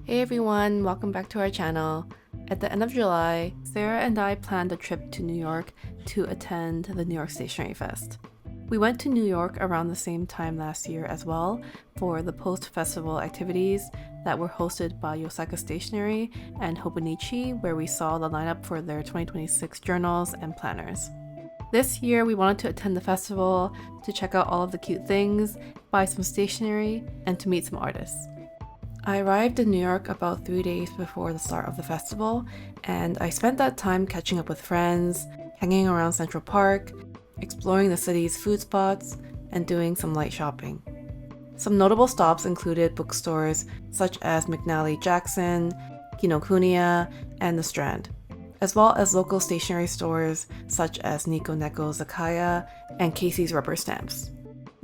Hey everyone, welcome back to our channel. At the end of July, Sarah and I planned a trip to New York to attend the New York Stationery Fest. We went to New York around the same time last year as well for the post-festival activities that were hosted by Yosaka Stationery and Hobonichi, where we saw the lineup for their 2026 journals and planners. This year, we wanted to attend the festival to check out all of the cute things, buy some stationery, and to meet some artists. I arrived in New York about 3 days before the start of the festival, and I spent that time catching up with friends, hanging around Central Park, exploring the city's food spots, and doing some light shopping. Some notable stops included bookstores such as McNally Jackson, Kinokuniya, and The Strand, as well as local stationery stores such as Nico Neko's Zakaya and Casey's Rubber Stamps.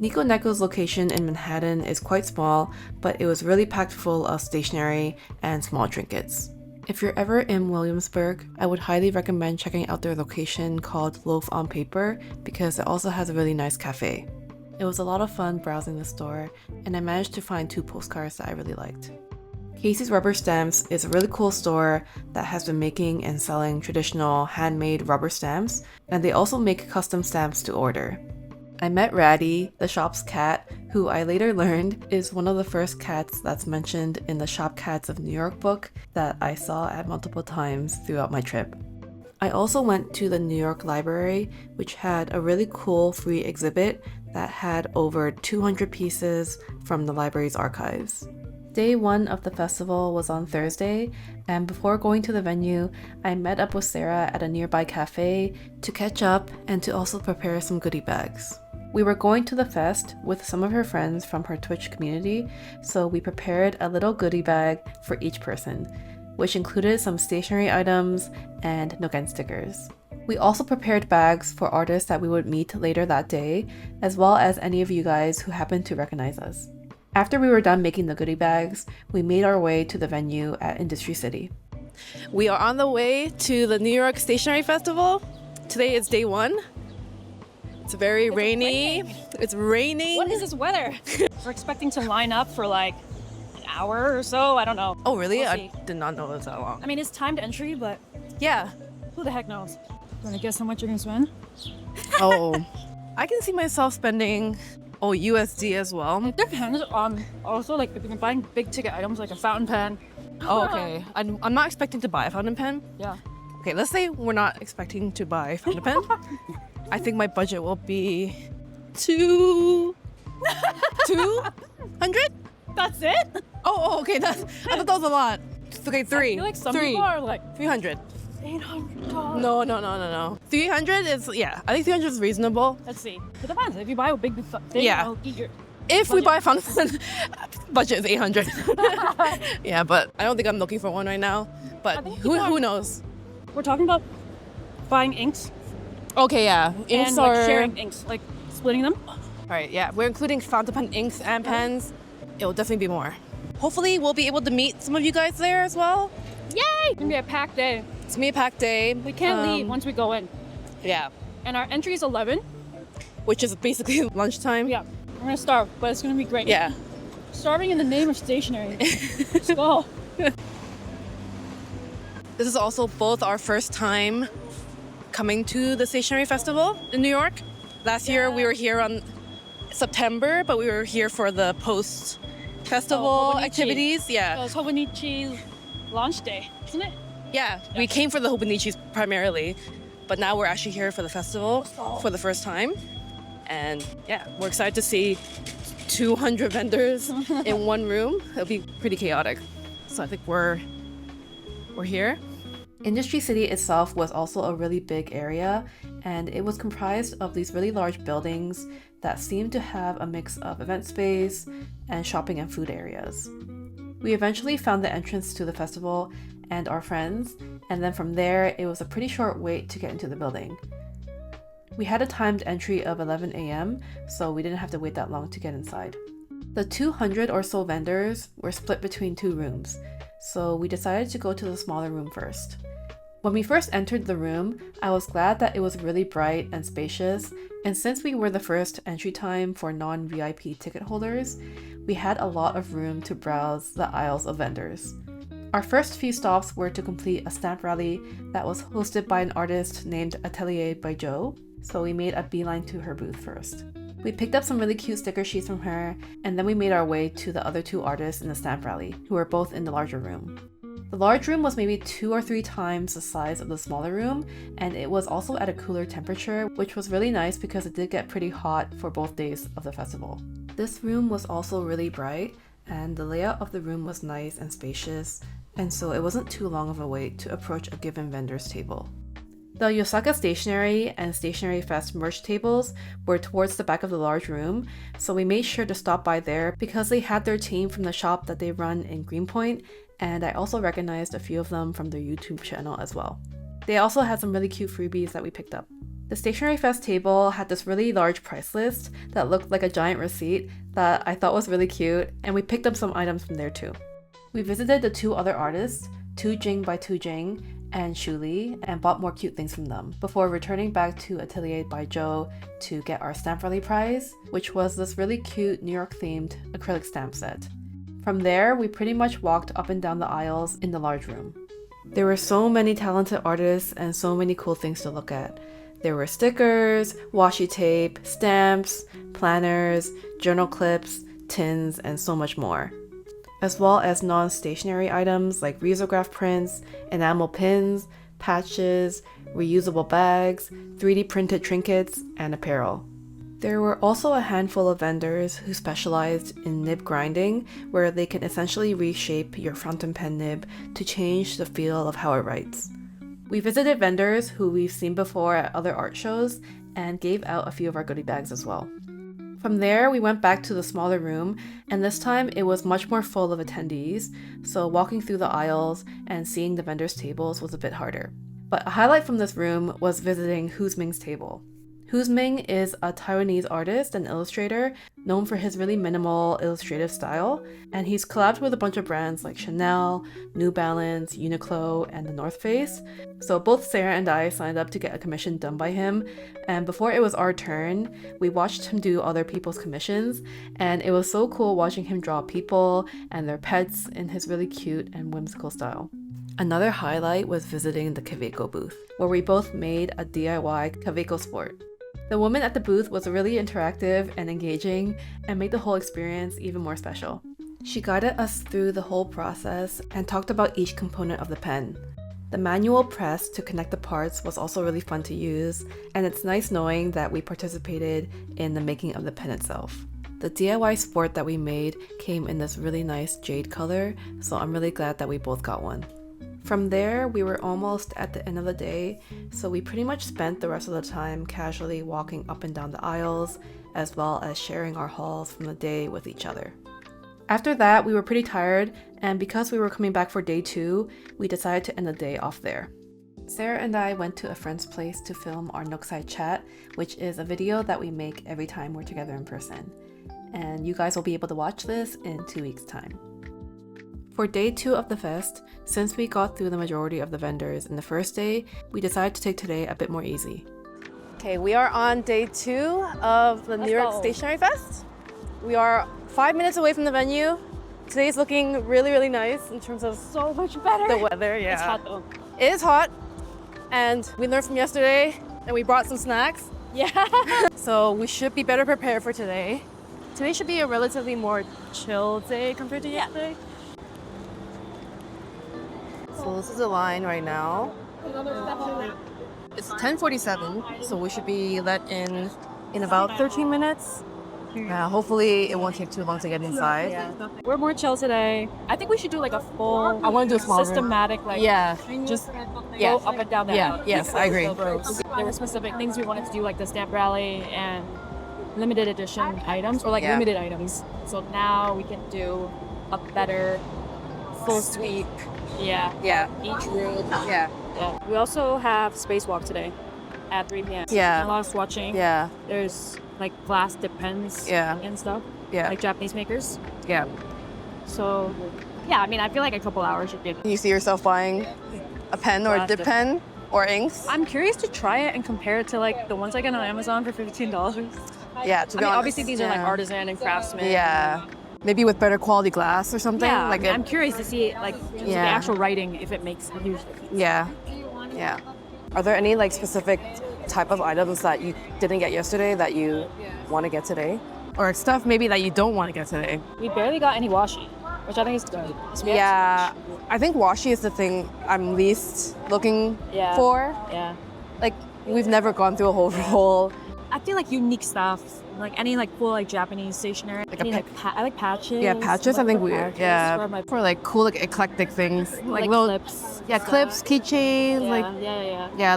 Nico Neko's location in Manhattan is quite small, but it was really packed full of stationery and small trinkets. If you're ever in Williamsburg, I would highly recommend checking out their location called Loaf on Paper because it also has a really nice cafe. It was a lot of fun browsing the store, and I managed to find 2 postcards that I really liked. Casey's Rubber Stamps is a really cool store that has been making and selling traditional handmade rubber stamps, and they also make custom stamps to order. I met Ratty, the shop's cat, who I later learned is one of the first cats that's mentioned in the Shop Cats of New York book that I saw at multiple times throughout my trip. I also went to the New York Library, which had a really cool free exhibit that had over 200 pieces from the library's archives. Day 1 of the festival was on Thursday, and before going to the venue, I met up with Sarah at a nearby cafe to catch up and to also prepare some goodie bags. We were going to the fest with some of her friends from her Twitch community, so we prepared a little goodie bag for each person, which included some stationery items and Noken stickers. We also prepared bags for artists that we would meet later that day, as well as any of you guys who happened to recognize us. After we were done making the goodie bags, we made our way to the venue at Industry City. We are on the way to the New York Stationery Festival. Today is day 1. It's very rainy. It's raining. What is this weather? We're expecting to line up for like an hour or so. I don't know. Oh, really? We'll I did not know it was that long. I mean, it's timed entry, but Yeah. who the heck knows? You want to guess how much you're going to spend? Oh, I can see myself spending USD as well. It depends on also like if you're buying big ticket items like a fountain pen. Oh, okay. I'm not expecting to buy a fountain pen. Yeah. Okay, let's say we're not expecting to buy a fountain pen. I think my budget will be 200? That's it? Oh, okay. I thought that was a lot. Okay, 3. I feel like some 3. people are like 300. $800. No. 300 is, yeah, I think 300 is reasonable. Let's see. It depends. If you buy a big thing, Yeah. I'll eat your. If we Budget. buy a fountain pen, budget is 800. Yeah, but I don't think I'm looking for one right now. I But think who people are- knows? We're talking about buying inks Okay, yeah. Inks and are... like sharing inks, like splitting them. Alright, yeah. We're including fountain pen inks and pens. It will definitely be more. Hopefully we'll be able to meet some of you guys there as well. Yay! It's gonna be a packed day. It's gonna be a packed day. We can't leave once we go in. Yeah. And our entry is 11. Which is basically lunchtime. Yeah, we're gonna starve, but it's gonna be great. Yeah. Starving in the name of stationery. Let's go. This is also both our first time coming to the Stationery Festival in New York. Last year we were here on September, but we were here for the post-festival Hobonichi. activities. Yeah. It's Hobonichi's launch day, isn't it? Yeah, we came for the Hobonichis primarily, but now we're actually here for the festival for the first time. And yeah, we're excited to see 200 vendors in one room. It'll be pretty chaotic. So I think we're here. Industry City itself was also a really big area, and it was comprised of these really large buildings that seemed to have a mix of event space and shopping and food areas. We eventually found the entrance to the festival and our friends, and then from there it was a pretty short wait to get into the building. We had a timed entry of 11 a.m., so we didn't have to wait that long to get inside. The 200 or so vendors were split between 2 rooms, so we decided to go to the smaller room first. When we first entered the room, I was glad that it was really bright and spacious, and since we were the first entry time for non-VIP ticket holders, we had a lot of room to browse the aisles of vendors. Our first few stops were to complete a stamp rally that was hosted by an artist named Atelier by Joe, so we made a beeline to her booth first. We picked up some really cute sticker sheets from her, and then we made our way to the other two artists in the stamp rally, who were both in the larger room. The large room was maybe 2 or 3 times the size of the smaller room, and it was also at a cooler temperature, which was really nice because it did get pretty hot for both days of the festival. This room was also really bright, and the layout of the room was nice and spacious, and so it wasn't too long of a wait to approach a given vendor's table. The Yosaka Stationery and Stationery Fest merch tables were towards the back of the large room, so we made sure to stop by there because they had their team from the shop that they run in Greenpoint, and I also recognized a few of them from their YouTube channel as well. They also had some really cute freebies that we picked up. The Stationery Fest table had this really large price list that looked like a giant receipt that I thought was really cute, and we picked up some items from there too. We visited the 2 other artists, Tu Jing by Tu Jing and Shu Li, and bought more cute things from them before returning back to Atelier by Joe to get our stamp rally prize, which was this really cute New York themed acrylic stamp set. From there, we pretty much walked up and down the aisles in the large room. There were so many talented artists and so many cool things to look at. There were stickers, washi tape, stamps, planners, journal clips, tins, and so much more, as well as non-stationary items like risograph prints, enamel pins, patches, reusable bags, 3D printed trinkets, and apparel. There were also a handful of vendors who specialized in nib grinding, where they can essentially reshape your fountain pen nib to change the feel of how it writes. We visited vendors who we've seen before at other art shows and gave out a few of our goodie bags as well. From there, we went back to the smaller room, and this time it was much more full of attendees, so walking through the aisles and seeing the vendors' tables was a bit harder. But a highlight from this room was visiting Ming's table. Ming is a Taiwanese artist and illustrator known for his really minimal illustrative style, and he's collabed with a bunch of brands like Chanel, New Balance, Uniqlo, and The North Face. So both Sarah and I signed up to get a commission done by him, and before it was our turn, we watched him do other people's commissions, and it was so cool watching him draw people and their pets in his really cute and whimsical style. Another highlight was visiting the Kaweco booth, where we both made a DIY Kaweco sport. The woman at the booth was really interactive and engaging and made the whole experience even more special. She guided us through the whole process and talked about each component of the pen. The manual press to connect the parts was also really fun to use, and it's nice knowing that we participated in the making of the pen itself. The DIY sport that we made came in this really nice jade color, so I'm really glad that we both got one. From there, we were almost at the end of the day, so we pretty much spent the rest of the time casually walking up and down the aisles, as well as sharing our hauls from the day with each other. After that, we were pretty tired, and because we were coming back for day 2, we decided to end the day off there. Sarah and I went to a friend's place to film our Nookside Chat, which is a video that we make every time we're together in person. And you guys will be able to watch this in 2 weeks' time. For day 2 of the fest, since we got through the majority of the vendors in the first day, we decided to take today a bit more easy. Okay, we are on day 2 of the New York Stationery Fest. We are 5 minutes away from the venue. Today's looking really, really nice in terms of So much better. the weather. Yeah, It's hot though. It is hot, and we learned from yesterday, and we brought some snacks. Yeah. So we should be better prepared for today. Today should be a relatively more chill day compared to yesterday. So this is the line right now. It's 10:47, so we should be let in about 13 minutes. Hopefully it won't take too long to get inside. Yeah. We're more chill today. I think we should do like a full I want to do a small room. systematic like just Yeah. go up and down that alley. Yes, I agree. There were specific things we wanted to do like the stamp rally and limited edition items or like Yeah. limited items. So now we can do a better full sweep. Yeah. Each room. Yeah. We also have spacewalk today at 3 p.m. Yeah. A lot of swatching. Yeah. There's like glass dip pens and stuff. Yeah. Like Japanese makers. Yeah. So yeah, I mean I feel like a couple hours should be enough. You see yourself buying a pen or a dip pen or inks? I'm curious to try it and compare it to like the ones I get on Amazon for $15. Yeah, to be honest. Obviously these are like artisan and craftsman. Yeah. maybe with better quality glass or something. Yeah, like I'm curious to see like the actual writing if it makes a huge difference. Yeah. Are there any like specific type of items that you didn't get yesterday that you want to get today? Or stuff maybe that you don't want to get today? We barely got any washi, which I think is good. Yeah, I think washi is the thing I'm least looking for. Yeah. Like, we've never gone through a whole roll. I feel like unique stuff, like any like cool like Japanese stationery. Like I like patches. Yeah, patches. I think for like cool, like eclectic things, like little clips. Yeah, clips, keychains,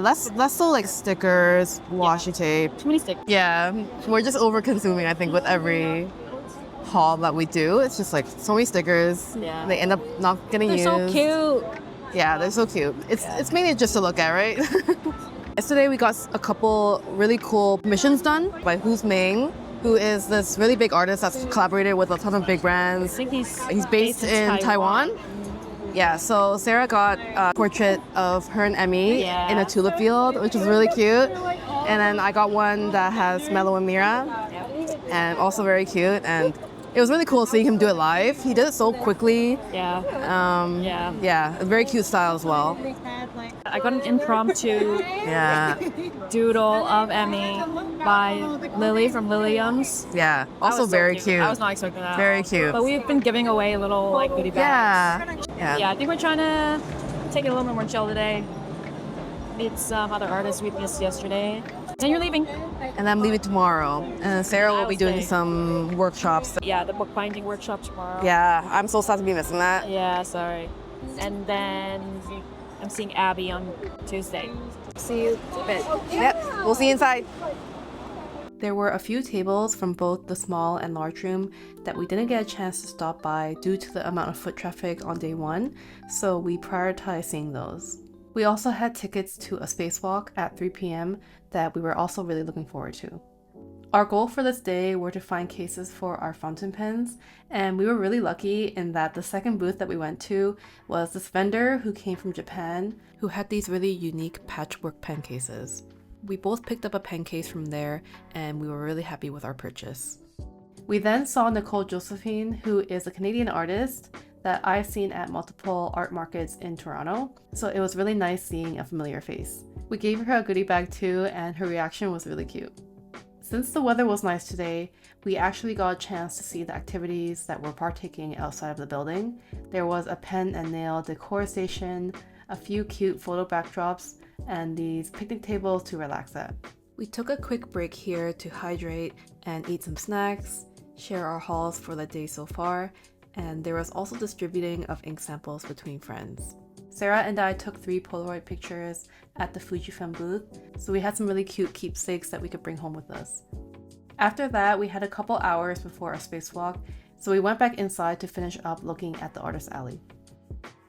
less so like stickers, washi tape. Too many stickers. Yeah, we're just over consuming. I think with every haul that we do, it's just like so many stickers. Yeah. They end up not getting used. They're so cute. Yeah, they're so cute. It's mainly just to look at, right? Yesterday we got a couple really cool commissions done by Who's Ming, who is this really big artist that's collaborated with a ton of big brands. I think he's based in Taiwan. Yeah, so Sarah got a portrait of her and Emmy in a tulip field, which is really cute. And then I got one that has Mello and Mira, and also very cute. And it was really cool seeing him do it live. He did it so quickly. Yeah, a very cute style as well. I got an impromptu doodle of Emmy by Lily from Liliums. Yeah, also very cute. I was not expecting that. Very cute. But we've been giving away little like goodie bags. Yeah. I think we're trying to take it a little bit more chill today. Meet some other artists we missed yesterday. Then you're leaving. And I'm leaving tomorrow. And Sarah will be doing some workshops. Yeah, the bookbinding workshop tomorrow. Yeah, I'm so sad to be missing that. Yeah, sorry. And then I'm seeing Abby on Tuesday. See you in a bit. Yep, we'll see you inside. There were a few tables from both the small and large room that we didn't get a chance to stop by due to the amount of foot traffic on day one, so we prioritized seeing those. We also had tickets to a spacewalk at 3 p.m. that we were also really looking forward to. Our goal for this day were to find cases for our fountain pens, and we were really lucky in that the second booth that we went to was this vendor who came from Japan who had these really unique patchwork pen cases. We both picked up a pen case from there, and we were really happy with our purchase. We then saw Nicole Josephine, who is a Canadian artist that I've seen at multiple art markets in Toronto, so it was really nice seeing a familiar face. We gave her a goodie bag too, and her reaction was really cute. Since the weather was nice today, we actually got a chance to see the activities that we're partaking outside of the building. There was a pen and nail decor station, a few cute photo backdrops, and these picnic tables to relax at. We took a quick break here to hydrate and eat some snacks, share our hauls for the day so far, and there was also distributing of ink samples between friends. Sarah and I took 3 Polaroid pictures at the Fujifilm booth, so we had some really cute keepsakes that we could bring home with us. After that, we had a couple hours before our spacewalk, so we went back inside to finish up looking at the artist alley.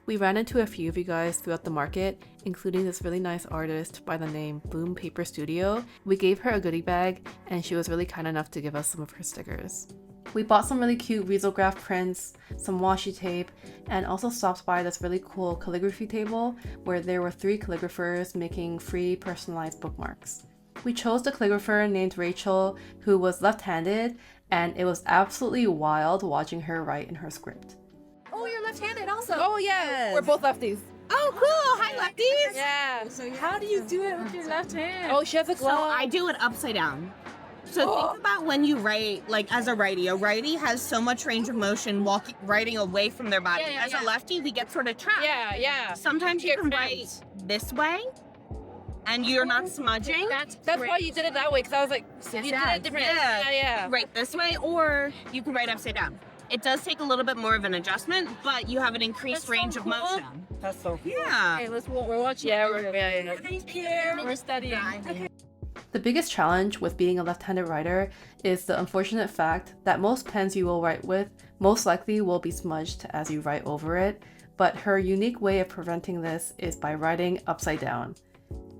We ran into a few of you guys throughout the market, including this really nice artist by the name Bloom Paper Studio. We gave her a goodie bag, and she was really kind enough to give us some of her stickers. We bought some really cute risograph prints, some washi tape, and also stopped by this really cool calligraphy table where there were 3 calligraphers making free personalized bookmarks. We chose the calligrapher named Rachel, who was left-handed, and it was absolutely wild watching her write in her script. Oh, you're left-handed also. Oh yeah, We're both lefties. Oh, cool. Hi, lefties. Yeah. So how do you do it with your left hand? Oh, she has a glove. So I do it upside down. So think about when you write, like as a righty has so much range of motion writing away from their body. As a lefty, we get sort of trapped. Yeah. Sometimes you can write this way, and you're not smudging. That's why you did it that way, because I was like, you did it different. Yeah. Write this way, or you can write upside down. It does take a little bit more of an adjustment, but you have an increased range of motion. That's so cool. Yeah. Okay, we're watching. Yeah, we're studying. Okay. The biggest challenge with being a left-handed writer is the unfortunate fact that most pens you will write with most likely will be smudged as you write over it, but her unique way of preventing this is by writing upside down.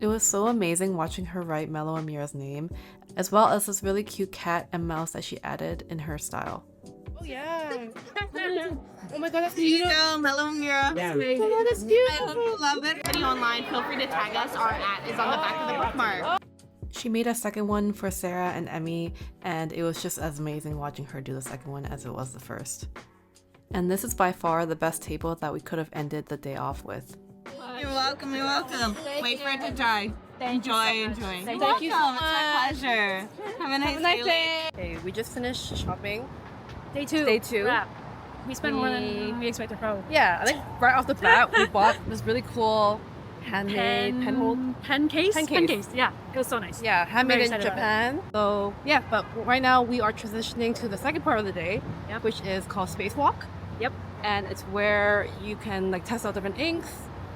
It was so amazing watching her write Mello and Mira's name, as well as this really cute cat and mouse that she added in her style. Oh yeah. Oh my god, that's Here you beautiful. go, Mello and Mira. Yeah. Oh, that's beautiful. I love it. Video online, feel free to tag us. Our @ is on the back of the bookmark. She made a second one for Sarah and Emmy, and it was just as amazing watching her do the second one as it was the first. And this is by far the best table that we could have ended the day off with. You're welcome, you're welcome. Wait for it to dry. Enjoy. Thank you so much. It's my pleasure. Have a nice day. Okay, we just finished shopping. Day two. Day two. Yeah. We spent more than we expected probably. Yeah, I think right off the bat we bought this really cool handmade pen case. Pen case. Yeah, it was so nice. Yeah, handmade Very in excited about Japan. So yeah, but right now we are transitioning to the second part of the day, Yep. which is called Spacewalk. Yep. And it's where you can like test out different inks,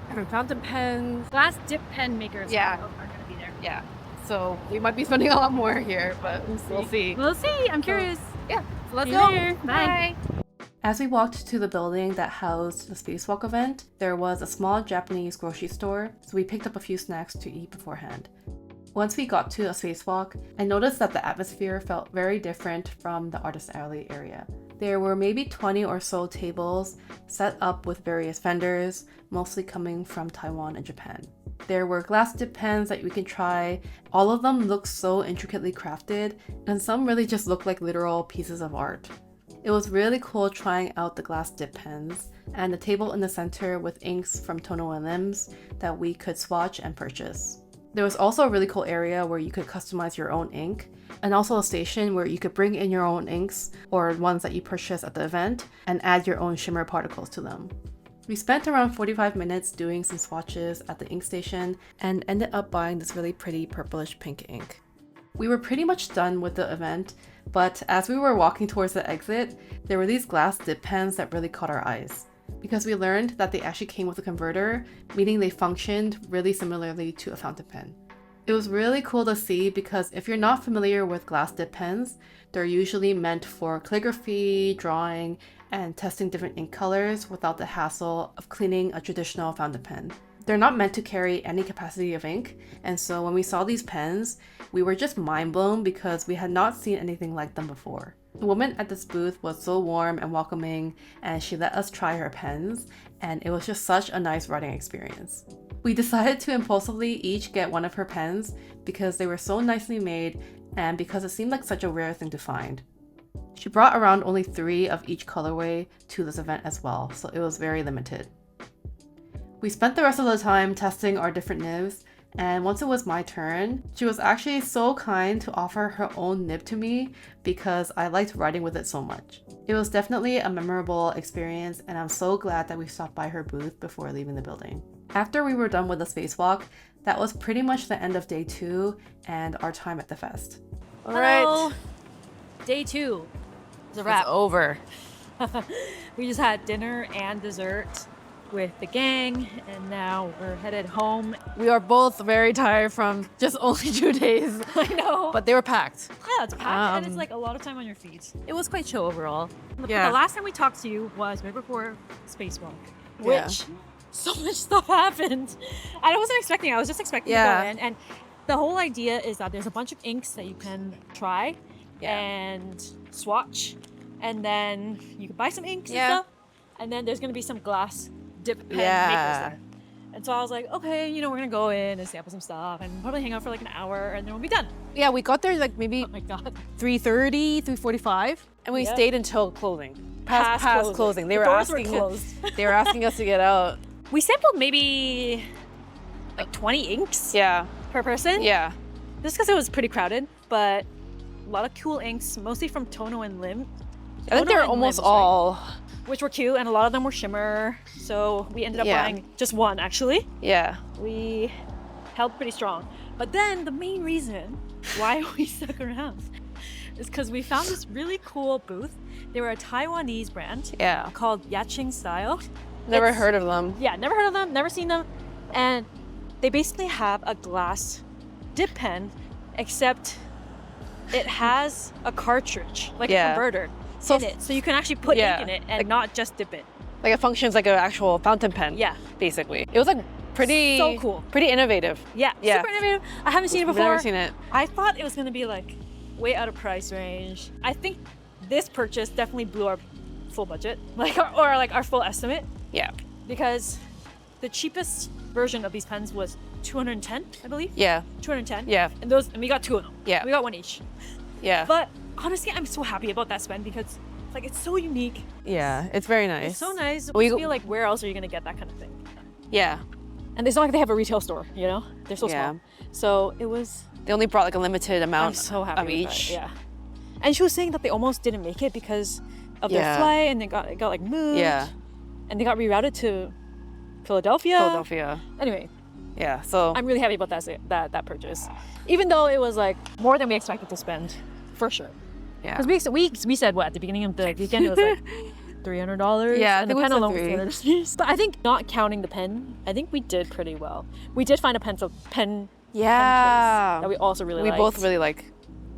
different fountain pens. Glass dip pen makers Yeah. are going to be there. Yeah. So we might be spending a lot more here, but we'll see. We'll see. I'm curious. Yeah. So let's See you go. later. Bye. As we walked to the building that housed the Spacewalk event, there was a small Japanese grocery store, so we picked up a few snacks to eat beforehand. Once we got to a Spacewalk, I noticed that the atmosphere felt very different from the Artist Alley area. There were maybe 20 or so tables set up with various vendors, mostly coming from Taiwan and Japan. There were glass dip pens that we can try. All of them looked so intricately crafted, and some really just looked like literal pieces of art. It was really cool trying out the glass dip pens, and the table in the center with inks from Tono and Lims that we could swatch and purchase. There was also a really cool area where you could customize your own ink, and also a station where you could bring in your own inks or ones that you purchased at the event and add your own shimmer particles to them. We spent around 45 minutes doing some swatches at the ink station and ended up buying this really pretty purplish pink ink. We were pretty much done with the event, but as we were walking towards the exit, there were these glass dip pens that really caught our eyes, because we learned that they actually came with a converter, meaning they functioned really similarly to a fountain pen. It was really cool to see because if you're not familiar with glass dip pens, they're usually meant for calligraphy, drawing, and testing different ink colors without the hassle of cleaning a traditional fountain pen. They're not meant to carry any capacity of ink, and so when we saw these pens, we were just mind blown because we had not seen anything like them before. The woman at this booth was so warm and welcoming, and she let us try her pens, and it was just such a nice writing experience. We decided to impulsively each get one of her pens because they were so nicely made and because it seemed like such a rare thing to find. She brought around only 3 of each colorway to this event as well, so it was very limited. We spent the rest of the time testing our different nibs, and once it was my turn, she was actually so kind to offer her own nib to me because I liked writing with it so much. It was definitely a memorable experience, and I'm so glad that we stopped by her booth before leaving the building. After we were done with the spacewalk, that was pretty much the end of day 2 and our time at the fest. All right. Hello. Day 2. It's a wrap. It's over. We just had dinner and dessert with the gang, and now we're headed home. We are both very tired from just only 2 days. I know. But they were packed. Yeah, it's packed, and it's like a lot of time on your feet. It was quite chill overall. Yeah. The last time we talked to you was right before Spacewalk, Yeah. which so much stuff happened. I wasn't expecting. I was just expecting to go in, and the whole idea is that there's a bunch of inks that you can try and swatch, and then you can buy some inks and stuff, and then there's gonna be some glass dip pen makers there. And so I was like, okay, we're gonna go in and sample some stuff and probably hang out for like an hour, and then we'll be done. Yeah, we got there like maybe Oh my god. 3:30, 3:45, and we Yep. stayed until closing. Past closing. They The were doors were asking closed. they were asking us to get out. We sampled maybe like 20 inks Yeah. per person. Yeah. Just because it was pretty crowded, but a lot of cool inks, mostly from Tono and Lim. I think they're almost all. Which were cute, and a lot of them were shimmer. So we ended up Yeah. buying just one, actually. Yeah. We held pretty strong. But then the main reason why we stuck around is because we found this really cool booth. They were a Taiwanese brand Yeah. called Yaching Style. Never It's- heard of them. Yeah, never heard of them, never seen them. And they basically have a glass dip pen, except it has a cartridge, like a converter in it. So you can actually put ink in it and not just dip it. Like it functions like an actual fountain pen. Yeah. Basically. It was like pretty So cool. Pretty innovative. Yeah, super innovative. I haven't seen it I've before. never seen it. I thought it was gonna be like way out of price range. I think this purchase definitely blew our full budget, like or like our full estimate, Yeah. because the cheapest version of these pens was 210, I believe. Yeah. 210. Yeah. And we got 2 of them. Yeah. We got 1 each. Yeah. But honestly, I'm so happy about that spend because like it's so unique. Yeah, it's very nice. It's so nice. We I feel like where else are you gonna get that kind of thing? Yeah. And it's not like they have a retail store, you know? They're so small. So it was. They only brought like a limited I'm amount so happy of with each. that. Yeah. And she was saying that they almost didn't make it because of their flight, and it got like moved. Yeah. And they got rerouted to Philadelphia. Anyway. Yeah. So I'm really happy about that purchase, even though it was like more than we expected to spend, for sure. yeah. Because we said what at the beginning of the weekend it was like $300. Yeah, I and the think pen we alone said was $300. But I think not counting the pen, I think we did pretty well. We did find a pen Yeah. that we also really We liked. both really like.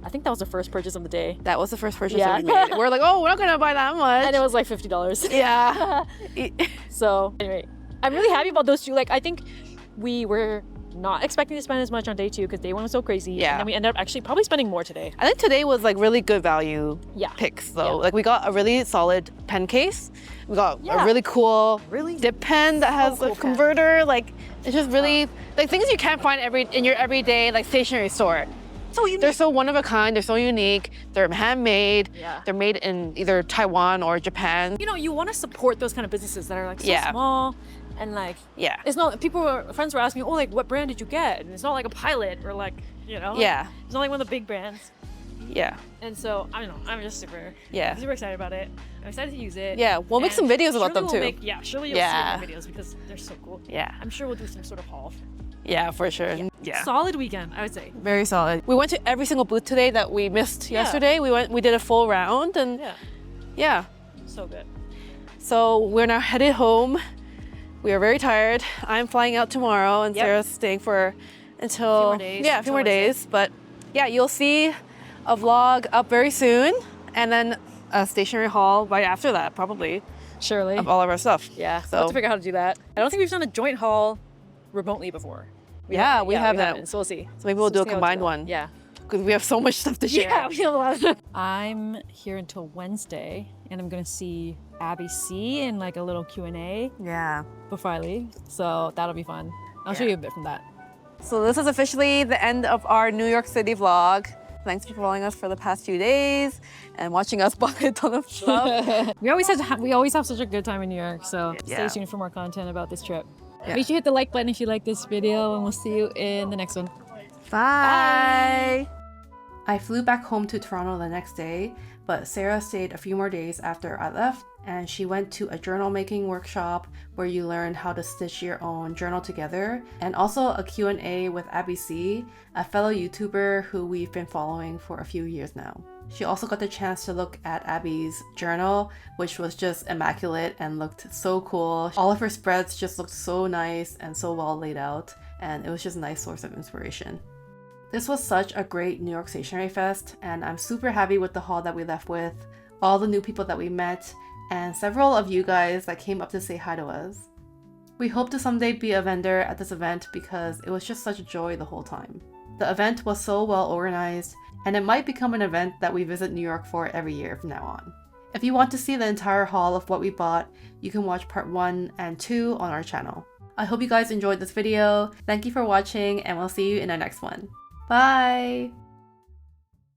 I think that was the first purchase of the day, That was the first purchase Yeah. that we made. We're like, oh, we're not gonna buy that much. and it was like $50. yeah. So anyway, I'm really happy about those two. Like I think we were not expecting to spend as much on day 2 because day 1 was so crazy. Yeah. And then we ended up actually probably spending more today. I think today was like really good value Yeah. picks though. Yeah. Like we got a really solid pen case. We got Yeah. a really cool Really dip pen that has cool a pen. converter. Like it's just really like things you can't find in your everyday like stationery store. So unique. They're so one of a kind. They're so unique. They're handmade. Yeah. They're made in either Taiwan or Japan. You know, you want to support those kind of businesses that are like so Yeah. small and like Yeah. it's not friends were asking, oh, like what brand did you get? And it's not like a Pilot or like, you know, Yeah. it's not like one of the big brands. Yeah. And so I don't know, I'm just super excited about it. I'm excited to use it. Yeah. We'll make And some videos about them surely too. Surely you'll Yeah. see more videos because they're so cool. Yeah. I'm sure we'll do some sort of haul. Yeah, for sure. Yeah. Solid weekend, I would say. Very solid. We went to every single booth today that we missed yesterday. We did a full round and yeah. So good. So we're now headed home. We are very tired. I'm flying out tomorrow and Sarah's staying until more days, a few more until days. But yeah, you'll see a vlog up very soon and then a stationery haul right after that probably Surely. of all of our stuff. Yeah. So We'll have to figure out how to do that. I don't think we've done a joint haul remotely before. we haven't. So we'll see. So maybe we'll do a see how it's combined going. one. Yeah. Because we have so much stuff to share. Yeah, we have a lot of. I'm here until Wednesday, and I'm gonna see Abby C in like a little Q&A Yeah. before I leave. So that'll be fun. I'll show you a bit from that. So this is officially the end of our New York City vlog. Thanks for following us for the past few days and watching us buy a ton of stuff. We always have such a good time in New York. So stay Yeah. tuned for more content about this trip. Yeah. Make sure you hit the like button if you like this video, and we'll see you in the next one. Bye. I flew back home to Toronto the next day, but Sarah stayed a few more days after I left, and she went to a journal making workshop where you learn how to stitch your own journal together, and also a Q&A with Abby C, a fellow YouTuber who we've been following for a few years now. She also got the chance to look at Abby's journal, which was just immaculate and looked so cool. All of her spreads just looked so nice and so well laid out, and it was just a nice source of inspiration. This was such a great New York Stationery Fest, and I'm super happy with the haul that we left with, all the new people that we met, and several of you guys that came up to say hi to us. We hope to someday be a vendor at this event because it was just such a joy the whole time. The event was so well organized, and it might become an event that we visit New York for every year from now on. If you want to see the entire haul of what we bought, you can watch part 1 and 2 on our channel. I hope you guys enjoyed this video. Thank you for watching, and we'll see you in our next one. Bye!